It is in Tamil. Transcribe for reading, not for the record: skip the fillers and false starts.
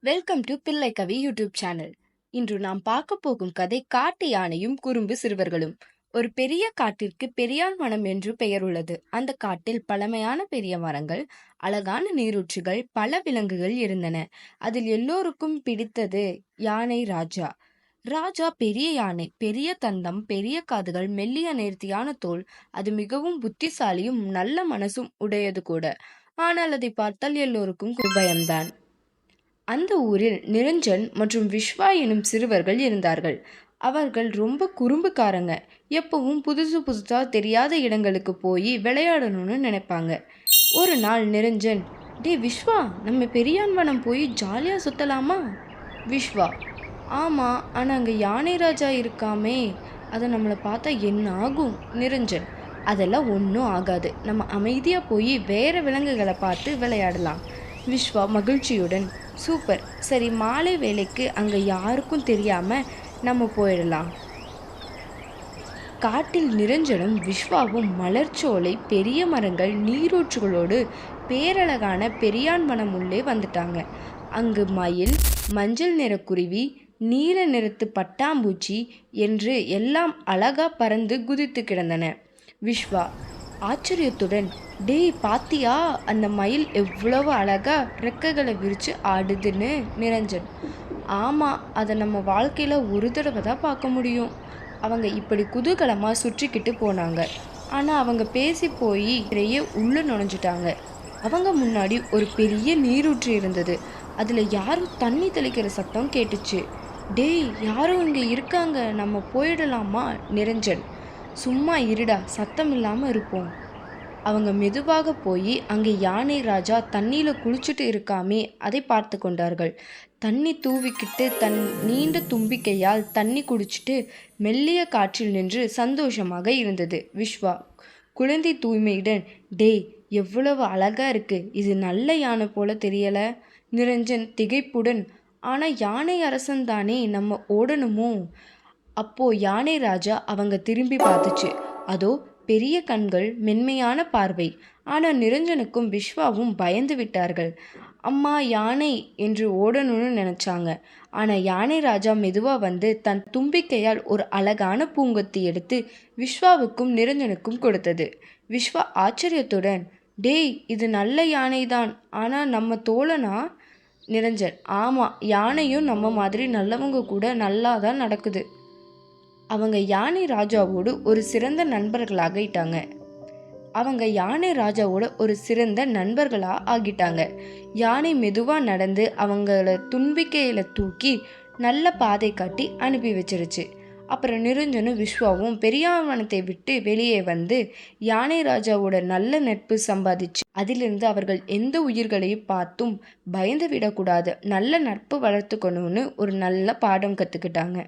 வெல்கம் டு பிள்ளை கவி யூடியூப் சேனல். இன்று நாம் பார்க்க போகும் கதை காட்டு யானையும் குறும்பு சிறுவர்களும். ஒரு பெரிய காட்டிற்கு பெரியான் வனம் என்று பெயர் உள்ளது. அந்த காட்டில் பழமையான பெரிய மரங்கள், அழகான நீரூற்றுகள், பல விலங்குகள் இருந்தன. அதில் எல்லோருக்கும் பிடித்தது யானை ராஜா. ராஜா பெரிய யானை, பெரிய தந்தம், பெரிய காதுகள், மெல்லிய நேர்த்தியான தோல். அது மிகவும் புத்திசாலியும் நல்ல மனசும் உடையது கூட. ஆனால் அதை பார்த்தால் எல்லோருக்கும் பயம்தான். அந்த ஊரில் நிரஞ்சன் மற்றும் விஸ்வா எனும் சிறுவர்கள் இருந்தார்கள். அவர்கள் ரொம்ப குறும்புக்காரங்க. எப்பவும் புதுசு புதுசா தெரியாத இடங்களுக்கு போய் விளையாடணும்னு நினைப்பாங்க. ஒரு நாள் நிரஞ்சன், டே விஸ்வா, நம்ம பெரியான்வனம் போய் ஜாலியாக சுற்றலாமா? விஸ்வா, ஆமாம், ஆனால் அங்கே யானை ராஜா இருக்காமே, அதை நம்மளை பார்த்தா என்ன ஆகும்? நிரஞ்சன், அதெல்லாம் ஒன்றும் ஆகாது, நம்ம அமைதியாக போய் வேறு விலங்குகளை பார்த்து விளையாடலாம். விஸ்வா மகிழ்ச்சியுடன், சூப்பர், சரி, மாலை வேலைக்கு அங்கே யாருக்கும் தெரியாமல் நம்ம போயிடலாம். காட்டில் நிரஞ்சனும் விஸ்வாவும் மலர்ச்சோலை, பெரிய மரங்கள், நீரூற்றுகளோடு பேரழகான பெரியான் வனம் உள்ளே வந்துட்டாங்க. அங்கு மயில், மஞ்சள் நிற குருவி, நீல நிறத்து பட்டாம்பூச்சி என்று எல்லாம் அழகா பறந்து குதித்து கிடந்தன. விஸ்வா ஆச்சரியத்துடன், டேய் பாத்தியா, அந்த மயில் எவ்வளவு அழகா ரெக்கைகளை விரித்து ஆடுதுன்னு. நிரஞ்சன், ஆமாம், அதை நம்ம வாழ்க்கையில் ஒரு தடவை தான் பார்க்க முடியும். அவங்க இப்படி குதூகலமாக சுற்றிக்கிட்டு போனாங்க. ஆனால் அவங்க பேசி போய் நிறைய உள்ளே நுழைஞ்சிட்டாங்க. அவங்க முன்னாடி ஒரு பெரிய நீரூற்று இருந்தது. அதில் யாரும் தண்ணி தெளிக்கிற சத்தம் கேட்டுச்சு. டேய், யாரும் இங்கே இருக்காங்க, நம்ம போயிடலாமா? நிரஞ்சன், சும்மா இருடா, சத்தம் இல்லாமல் இருப்போம். அவங்க மெதுவாக போய் அங்கே யானை ராஜா தண்ணியில் குளிச்சுட்டு இருக்காமே அதை பார்த்து கொண்டார்கள். தண்ணி தூவிக்கிட்டு தன் நீண்ட தும்பிக்கையால் தண்ணி குடிச்சிட்டு மெல்லிய காற்றில் நின்று சந்தோஷமாக இருந்தது. விஸ்வா குழந்தை தூய்மையுடன், டேய், எவ்வளவு அழகா இருக்கு, இது நல்ல யானை போல தெரியல. நிரஞ்சன் திகைப்புடன், ஆனால் யானை அரசன் தானே, நம்ம ஓடணுமோ? அப்போ யானை ராஜா அவங்க திரும்பி பார்த்துச்சு. அதோ பெரிய கண்கள், மென்மையான பார்வை. ஆனால் நிரஞ்சனுக்கும் விஸ்வாவும் பயந்து விட்டார்கள். அம்மா யானை என்று ஓடணும்னு நினைச்சாங்க. ஆனால் யானை ராஜா மெதுவாக வந்து தன் தும்பிக்கையால் ஒரு அழகான பூங்கொத்தி எடுத்து விஸ்வாவுக்கும் நிரஞ்சனுக்கும் கொடுத்தது. விஸ்வா ஆச்சரியத்துடன், டேய், இது நல்ல யானைதான், ஆனால் நம்ம தோழனா? நிரஞ்சன், ஆமாம், யானையும் நம்ம மாதிரி நல்லவங்க கூட நல்லா தான் நடக்குது. அவங்க யானை ராஜாவோடு ஒரு சிறந்த நண்பர்களாக ஆகிட்டாங்க. யானை மெதுவாக நடந்து அவங்கள தும்பிக்கையில் தூக்கி நல்ல பாதை காட்டி அனுப்பி வச்சிருச்சு. அப்புறம் நிரஞ்சனும் விஸ்வாவும் பெரியாவனத்தை விட்டு வெளியே வந்து யானை ராஜாவோட நல்ல நட்பு சம்பாதிச்சு அதிலிருந்து அவர்கள் எந்த உயிர்களையும் பார்த்தும் பயந்து விடக்கூடாது, நல்ல நட்பு வளர்த்துக்கணும்னு ஒரு நல்ல பாடம் கற்றுக்கிட்டாங்க.